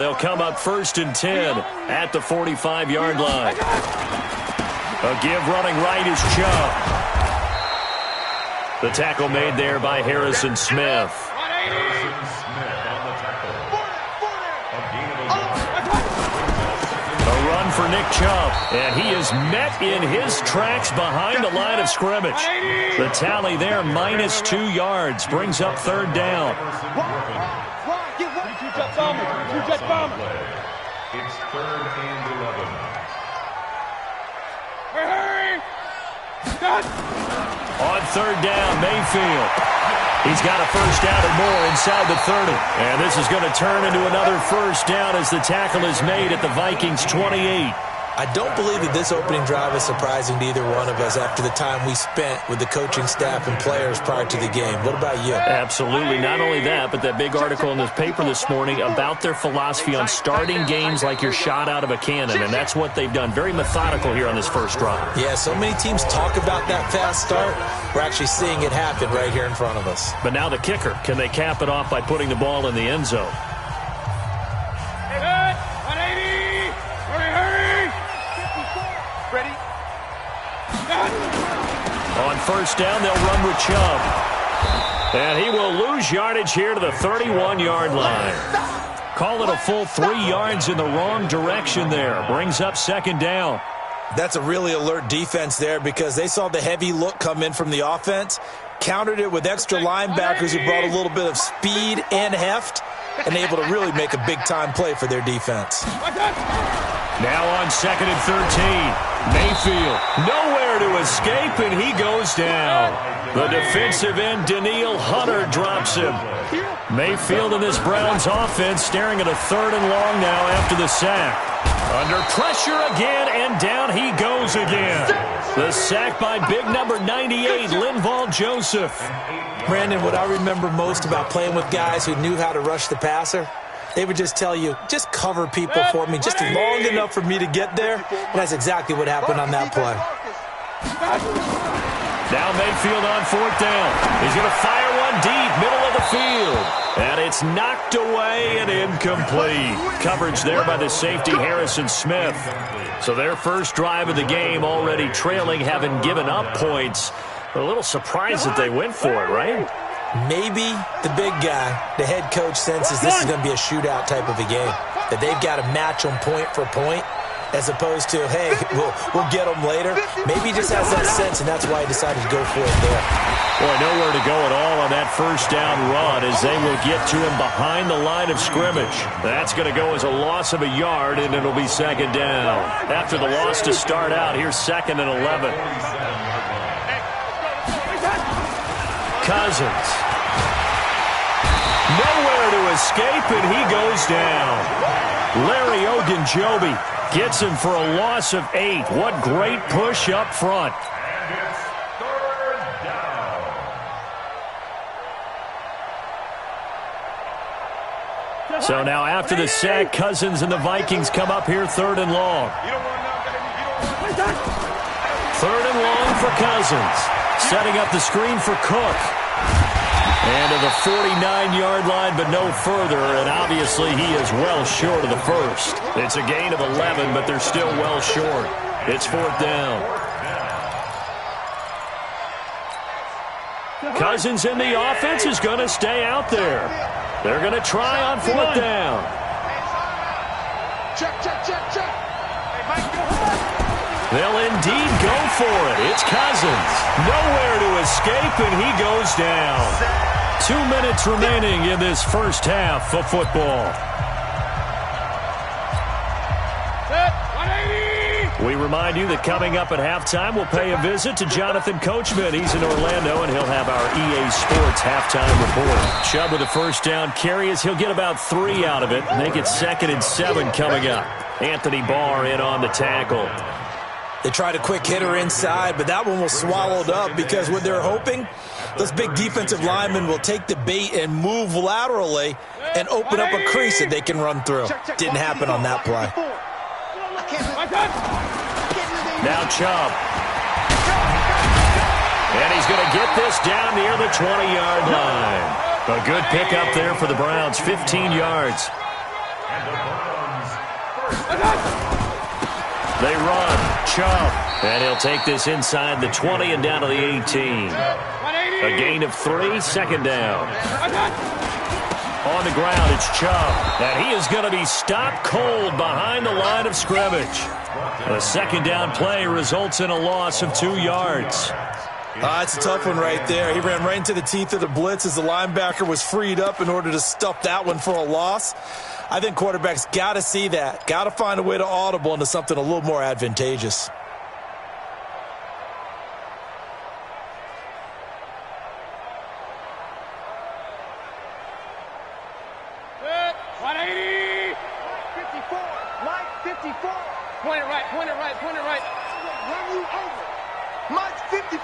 They'll come up 1st and 10 at the 45-yard line. A give running right is Chubb. The tackle made there by Harrison Smith. A run for Nick Chubb, and he is met in his tracks behind the line of scrimmage. The tally there, -2 yards, brings up 3rd down. It's 3rd and 11. On 3rd down, Mayfield. He's got a 1st down and more inside the 30. And this is going to turn into another 1st down as the tackle is made at the Vikings' 28. I don't believe that this opening drive is surprising to either one of us after the time we spent with the coaching staff and players prior to the game. What about you? Absolutely. Not only that, but that big article in the paper this morning about their philosophy on starting games like you're shot out of a cannon, and that's what they've done. Very methodical here on this first drive. Yeah, so many teams talk about that fast start. We're actually seeing it happen right here in front of us. But now the kicker. Can they cap it off by putting the ball in the end zone? On 1st down, they'll run with Chubb. And he will lose yardage here to the 31-yard line. Call it a full 3 yards in the wrong direction there. Brings up 2nd down. That's a really alert defense there because they saw the heavy look come in from the offense, countered it with extra linebackers who brought a little bit of speed and heft, and able to really make a big-time play for their defense. Now on 2nd and 13. Mayfield, nowhere to escape, and he goes down. The defensive end, Danielle Hunter, drops him. Mayfield in this Browns offense staring at a 3rd and long now after the sack. Under pressure again, and down he goes again. The sack by big number 98, Linval Joseph. Brandon, what I remember most about playing with guys who knew how to rush the passer, they would just tell you, just cover people for me, just long enough for me to get there. And that's exactly what happened on that play. Now Mayfield on 4th down. He's going to fire one deep, middle of the field. And it's knocked away and incomplete. Coverage there by the safety, Harrison Smith. So their first drive of the game already trailing, having given up points. A little surprised that they went for it, right? Maybe the big guy, the head coach, senses this is going to be a shootout type of a game. That they've got to match them point for point, as opposed to, hey, we'll get them later. Maybe he just has that sense, and that's why he decided to go for it there. Boy, nowhere to go at all on that 1st down run as they will get to him behind the line of scrimmage. That's going to go as a loss of a yard, and it'll be 2nd down. After the loss to start out, here's 2nd and 11. Cousins. Nowhere to escape, and he goes down. Larry Ogunjobi gets him for a loss of 8. What great push up front. So now after the sack, Cousins and the Vikings come up here 3rd and long. 3rd and long for Cousins. Setting up the screen for Cook. And to the 49-yard line, but no further. And obviously he is well short of the 1st. It's a gain of 11, but they're still well short. It's 4th down. Cousins in the offense is going to stay out there. They're going to try on 4th down. Check. They'll indeed go for it. It's Cousins. Nowhere to escape, and he goes down. 2 minutes remaining in this first half of football. We remind you that coming up at halftime, we'll pay a visit to Jonathan Coachman. He's in Orlando, and he'll have our EA Sports halftime report. Chubb with a 1st down carry as he'll get about 3 out of it. Make it 2nd and 7 coming up. Anthony Barr in on the tackle. They tried a quick hitter inside, but that one was swallowed up because what they're hoping, those big defensive linemen will take the bait and move laterally and open up a crease that they can run through. Didn't happen on that play. Now Chubb. And he's going to get this down near the 20-yard line. A good pickup there for the Browns, 15 yards. They run. Chubb. And he'll take this inside the 20 and down to the 18. A gain of 3, second down. On the ground, it's Chubb. And he is going to be stopped cold behind the line of scrimmage. A second down play results in a loss of 2 yards. It's a tough one right there. He ran right into the teeth of the blitz as the linebacker was freed up in order to stuff that one for a loss. I think quarterbacks got to see that. Got to find a way to audible into something a little more advantageous. Point it right, point it right, point it right. Run you over. Mike's 54.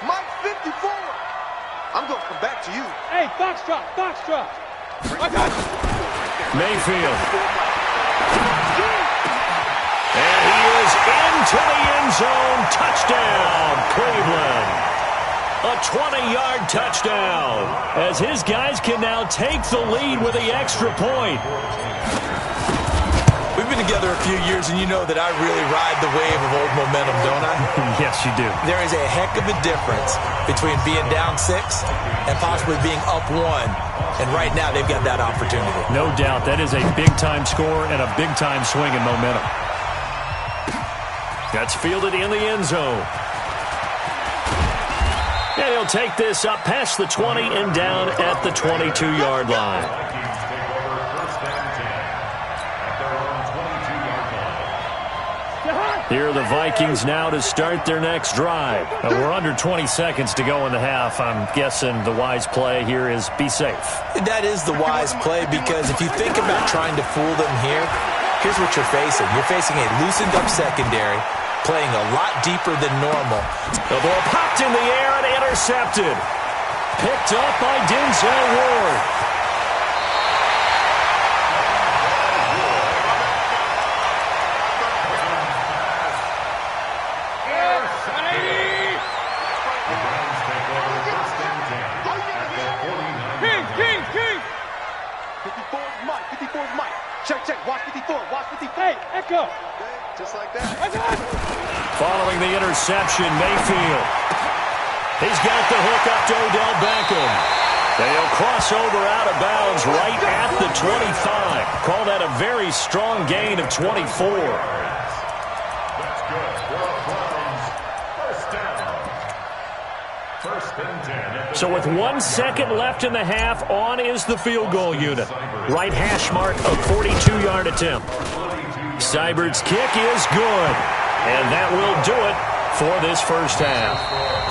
Mike's 54. I'm going to come back to you. Hey, Foxtrot, Foxtrot. Mayfield. And he is into the end zone. Touchdown, Cleveland. A 20-yard touchdown as his guys can now take the lead with the extra point. We've been together a few years, and you know that I really ride the wave of old momentum, don't I? Yes, you do. There is a heck of a difference between being down 6 and possibly being up 1. And right now, they've got that opportunity. No doubt. That is a big-time score and a big-time swing in momentum. That's fielded in the end zone. And he'll take this up past the 20 and down at the 22-yard line. Here are the Vikings now to start their next drive. We're under 20 seconds to go in the half. I'm guessing the wise play here is be safe. That is the wise play, because if you think about trying to fool them here, here's what you're facing. You're facing a loosened up secondary, playing a lot deeper than normal. The ball popped in the air and intercepted. Picked up by Denzel Ward. Echo. Just like that. Following the interception, Mayfield. He's got the hook up to Odell Beckham. They'll cross over out of bounds right at the 25. Call that a very strong gain of 24. That's good. First and 10. So with 1 second left in the half, on is the field goal unit. Right hash mark, a 42-yard attempt. Seibert's kick is good, and that will do it for this first half.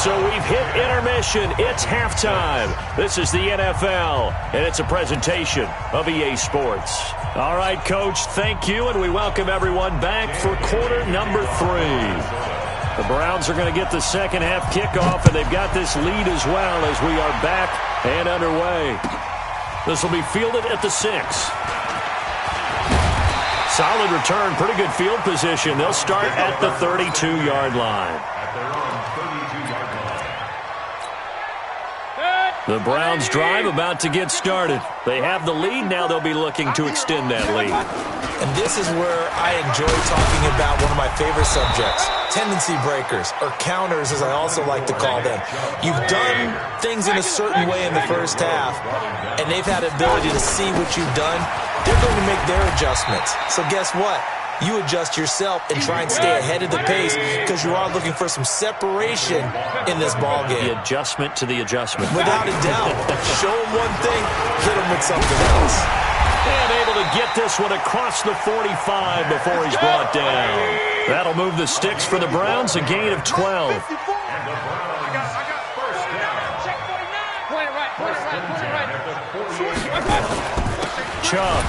So we've hit intermission. It's halftime. This is the NFL, and it's a presentation of EA Sports. All right, Coach, thank you, and we welcome everyone back for quarter number 3. The Browns are going to get the second half kickoff, and they've got this lead as well as we are back and underway. This will be fielded at the 6. Solid return, pretty good field position. They'll start at the 32-yard line. The Browns drive about to get started. They have the lead. Now they'll be looking to extend that lead. And this is where I enjoy talking about one of my favorite subjects, tendency breakers, or counters as I also like to call them. You've done things in a certain way in the first half, and they've had the ability to see what you've done. They're going to make their adjustments. So guess what? You adjust yourself and try and stay ahead of the pace, because you are looking for some separation in this ball game. The adjustment to the adjustment. Without a doubt. Show them one thing, hit them with something else. And able to get this one across the 45 before he's brought down. That'll move the sticks for the Browns, a gain of 12. Chubb.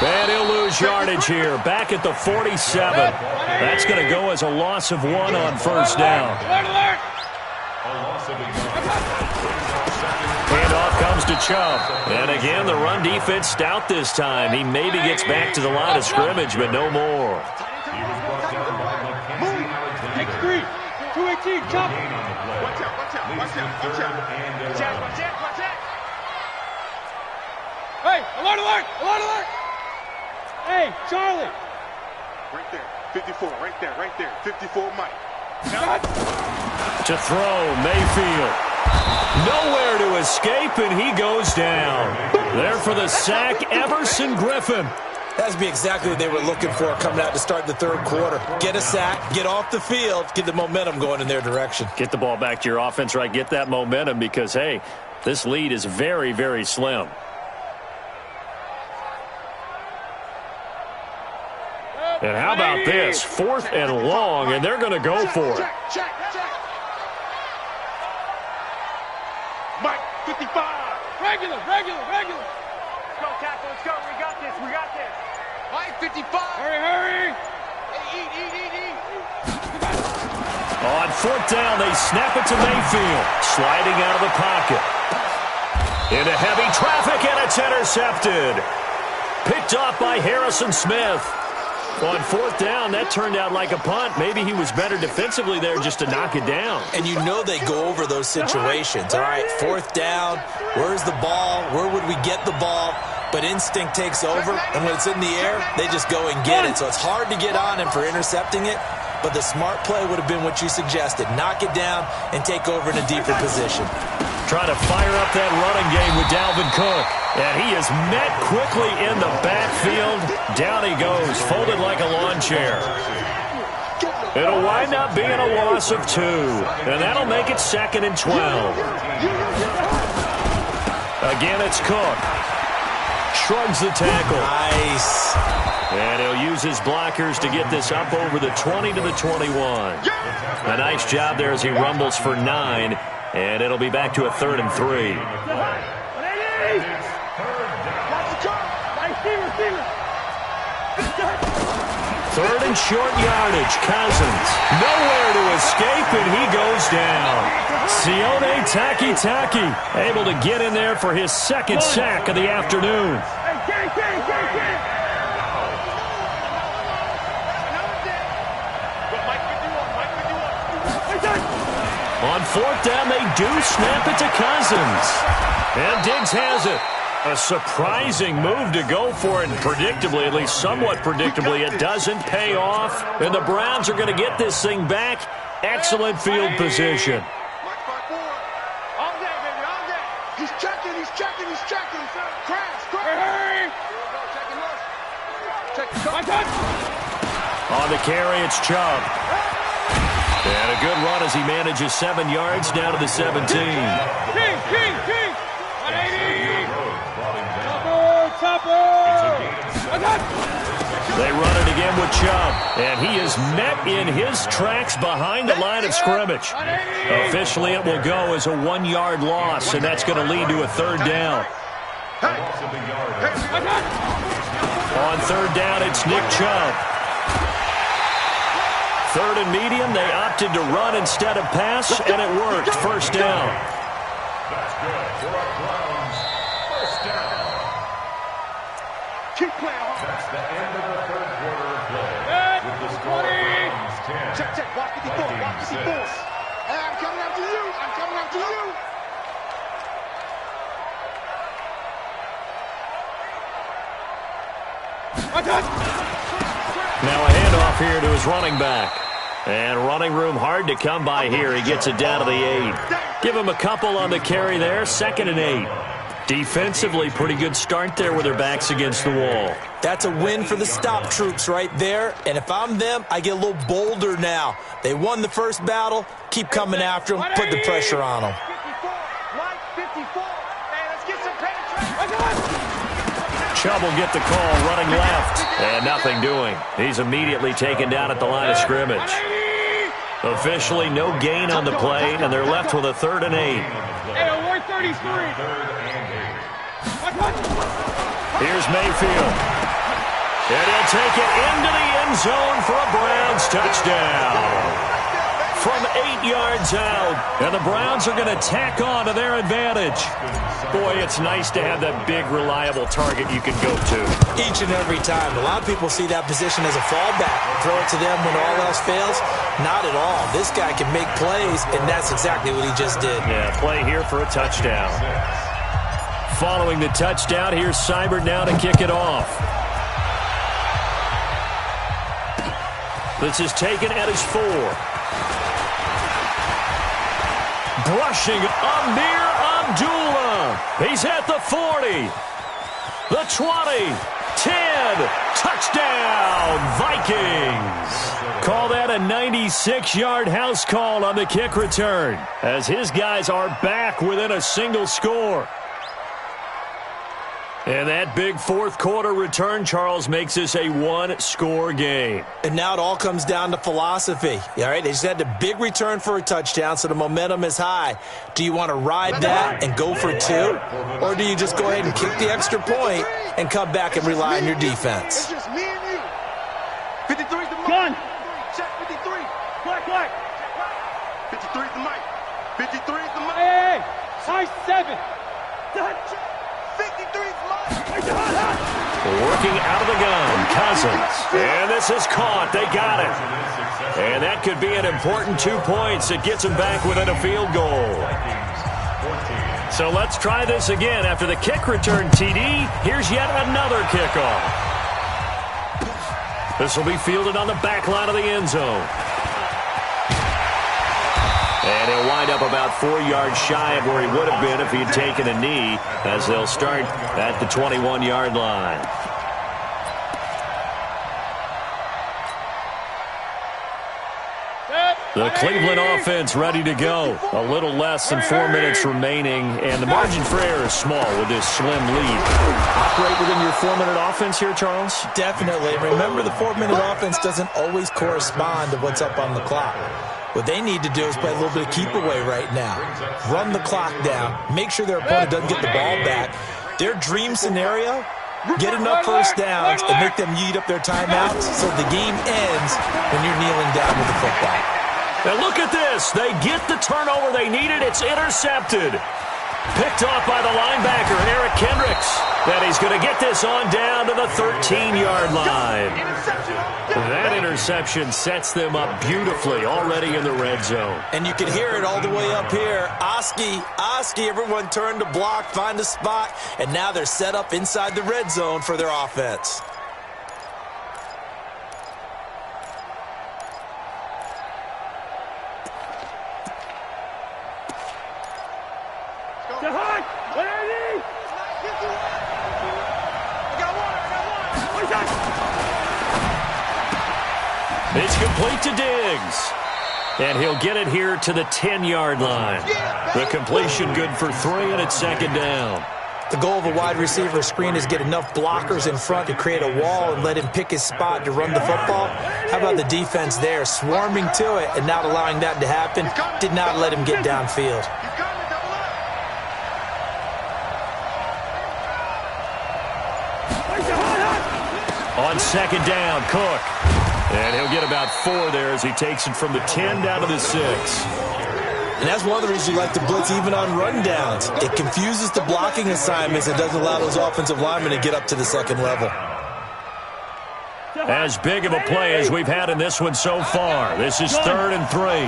And he'll lose yardage here. Back at the 47. That's going to go as a loss of 1 on first down. Handoff comes to Chubb. And again, the run defense stout this time. He maybe gets back to the line of scrimmage, but no more. X3, 218, Chubb. Watch out. Hey, alert! Hey, Charlie, Right there. 54. Right there. Right there. 54 Mike. To throw, Mayfield. Nowhere to escape, and he goes down. There for the sack, Everson Griffin. That's be exactly what they were looking for coming out to start the third quarter. Get a sack, get off the field, get the momentum going in their direction. Get the ball back to your offense, right? Get that momentum because, hey, this lead is very, very slim. And how about this? 4th and long, and they're going to go for it. Check. Mike, 55. Regular. Let's go, tackle. Let's go. We got this. Mike, 55. Hurry. Eat. On 4th down, they snap it to Mayfield. Sliding out of the pocket. Into heavy traffic, and it's intercepted. Picked off by Harrison Smith. On 4th down, that turned out like a punt. Maybe he was better defensively there just to knock it down. And you know they go over those situations. All right, 4th down, where's the ball? Where would we get the ball? But instinct takes over, and when it's in the air, they just go and get it. So it's hard to get on him for intercepting it, but the smart play would have been what you suggested. Knock it down and take over in a deeper position. Trying to fire up that running game with Dalvin Cook. And he is met quickly in the backfield. Down he goes, folded like a lawn chair. It'll wind up being a loss of 2. And that'll make it 2nd and 12. Again, it's Cook. Shrugs the tackle. Nice. And he'll use his blockers to get this up over the 20 to the 21. A nice job there as he rumbles for 9. And it'll be back to a 3rd and 3. Third and short yardage. Cousins. Nowhere to escape, and he goes down. Sione Taki able to get in there for his 2nd sack of the afternoon. On 4th down, they do snap it to Cousins. And Diggs has it. A surprising move to go for it, and predictably, at least somewhat predictably, it doesn't pay off. And the Browns are going to get this thing back. Excellent field position. All day, baby, all day. He's checking. Crash. Hurry. Check. On the carry, it's Chubb. And a good run as he manages 7 yards down to the 17. King. 180. Topper. They run it again with Chubb. And he is met in his tracks behind the line of scrimmage. Officially, it will go as a 1-yard loss, and that's going to lead to a 3rd down. On 3rd down, it's Nick Chubb. 3rd and medium, they opted to run instead of pass, and it worked. 1st down. That's good for our Browns. 1st down. Keep playing. That's the end of the 3rd quarter of play. With the score, Browns 10. Check. Block 54. Hey, I'm coming after you. Now a handoff here to his running back. And running room hard to come by here. He gets it down to the 8. Give him a couple on the carry there. 2nd and 8. Defensively, pretty good start there with their backs against the wall. That's a win for the stop troops right there. And if I'm them, I get a little bolder now. They won the first battle. Keep coming after them. Put the pressure on them. 54. Mike, 54. Hey, let's get some penetration. Chubb will get the call running left. And nothing doing. He's immediately taken down at the line of scrimmage. Officially, no gain on the play, and they're left with a 3rd and 8. Hey, 133. Here's Mayfield. And he'll take it into the end zone for a Browns touchdown. From 8 yards out, and the Browns are going to tack on to their advantage. Boy, it's nice to have that big, reliable target you can go to. Each and every time. A lot of people see that position as a fallback. Throw it to them when all else fails. Not at all. This guy can make plays, and that's exactly what he just did. Yeah, play here for a touchdown. Following the touchdown, here's Seibert now to kick it off. This is taken at his 4. Brushing Amir Abdullah. He's at the 40. The 20. 10. Touchdown, Vikings. Call that a 96-yard house call on the kick return, as his guys are back within a single score. And that big fourth-quarter return, Charles, makes this a one-score game. And now it all comes down to philosophy. All right, they just had a big return for a touchdown, so the momentum is high. Do you want to ride that and go for 2? Or do you just go ahead and kick the extra point and come back and rely on your defense? It's just me and you. 53's the mic. Gun. Check 53. Black. 53's the mic. 53's the mic. Hey. High 7. 53's mic. Working out of the gun, Cousins. And this is caught. They got it. And that could be an important 2 points. It gets them back within a field goal. So let's try this again. After the kick return, TD, here's yet another kickoff. This will be fielded on the back line of the end zone. And he'll wind up about 4 yards shy of where he would have been if he'd taken a knee, as they'll start at the 21-yard line. The Cleveland offense ready to go. A little less than 4 minutes remaining, and the margin for error is small with this slim lead. Operate within your 4-minute offense here, Charles? Definitely. Remember, the 4-minute offense doesn't always correspond to what's up on the clock. What they need to do is play a little bit of keep away right now. Run the clock down. Make sure their opponent doesn't get the ball back. Their dream scenario, get enough first downs and make them eat up their timeouts so the game ends when you're kneeling down with the football. And look at this. They get the turnover they needed. It's intercepted. Picked off by the linebacker, Eric Kendricks. And he's going to get this on down to the 13-yard line. That interception sets them up beautifully already in the red zone. And you can hear it all the way up here. Oski, everyone turned to block, find a spot, and now they're set up inside the red zone for their offense. It's complete to Diggs. And he'll get it here to the 10-yard line. The completion good for 3, and it's second down. The goal of a wide receiver screen is get enough blockers in front to create a wall and let him pick his spot to run the football. How about the defense there, swarming to it and not allowing that to happen? Did not let him get downfield. On second down, Cook. And he'll get about 4 there as he takes it from the 10 down to the 6. And that's one of the reasons you like to blitz even on rundowns. It confuses the blocking assignments and doesn't allow those offensive linemen to get up to the second level. As big of a play as we've had in this one so far. This is 3rd and 3.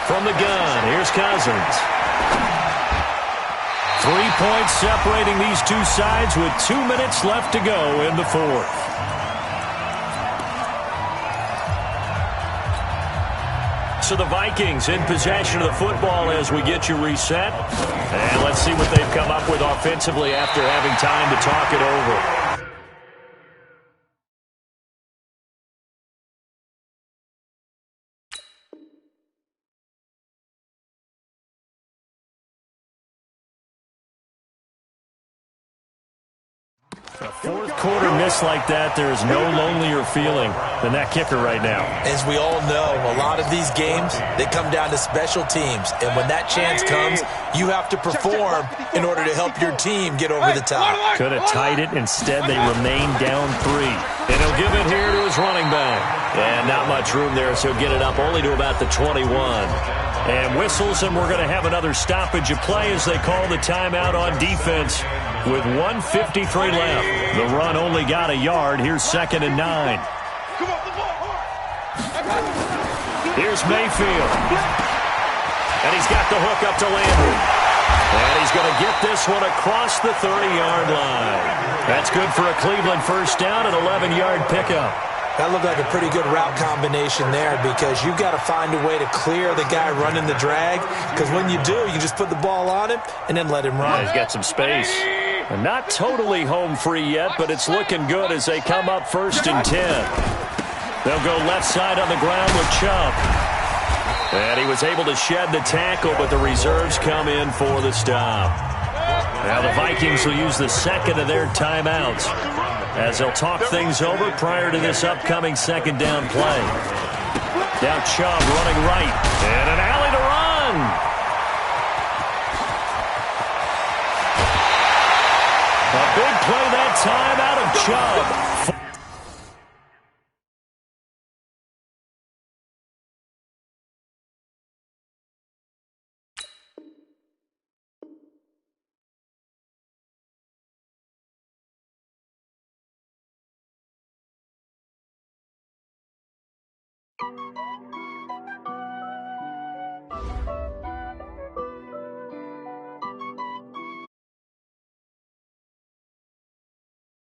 From the gun, here's Cousins. 3 points separating these two sides with 2 minutes left to go in the fourth. So the Vikings in possession of the football as we get you reset. And let's see what they've come up with offensively after having time to talk it over. A fourth quarter miss like that, there is no lonelier feeling than that kicker right now. As we all know, a lot of these games, they come down to special teams. And when that chance comes, you have to perform in order to help your team get over the top. Could have tied it. Instead, they remain down 3. And he'll give it here to his running back. And not much room there, so he'll get it up only to about the 21. And whistles, and we're going to have another stoppage of play as they call the timeout on defense with 1:53 left. The run only got a yard. Here's 2nd and 9. Here's Mayfield. And he's got the hook up to Landry. And he's going to get this one across the 30-yard line. That's good for a Cleveland first down, an 11-yard pickup. That looked like a pretty good route combination there because you've got to find a way to clear the guy running the drag, because when you do, you just put the ball on him and then let him run. He's got some space. And not totally home free yet, but it's looking good as they come up 1st and 10. They'll go left side on the ground with Chubb. And he was able to shed the tackle, but the reserves come in for the stop. Now the Vikings will use the second of their timeouts as they'll talk things over prior to this upcoming second down play. Now Chubb running right. And an alley to run. A big play that time out of Chubb.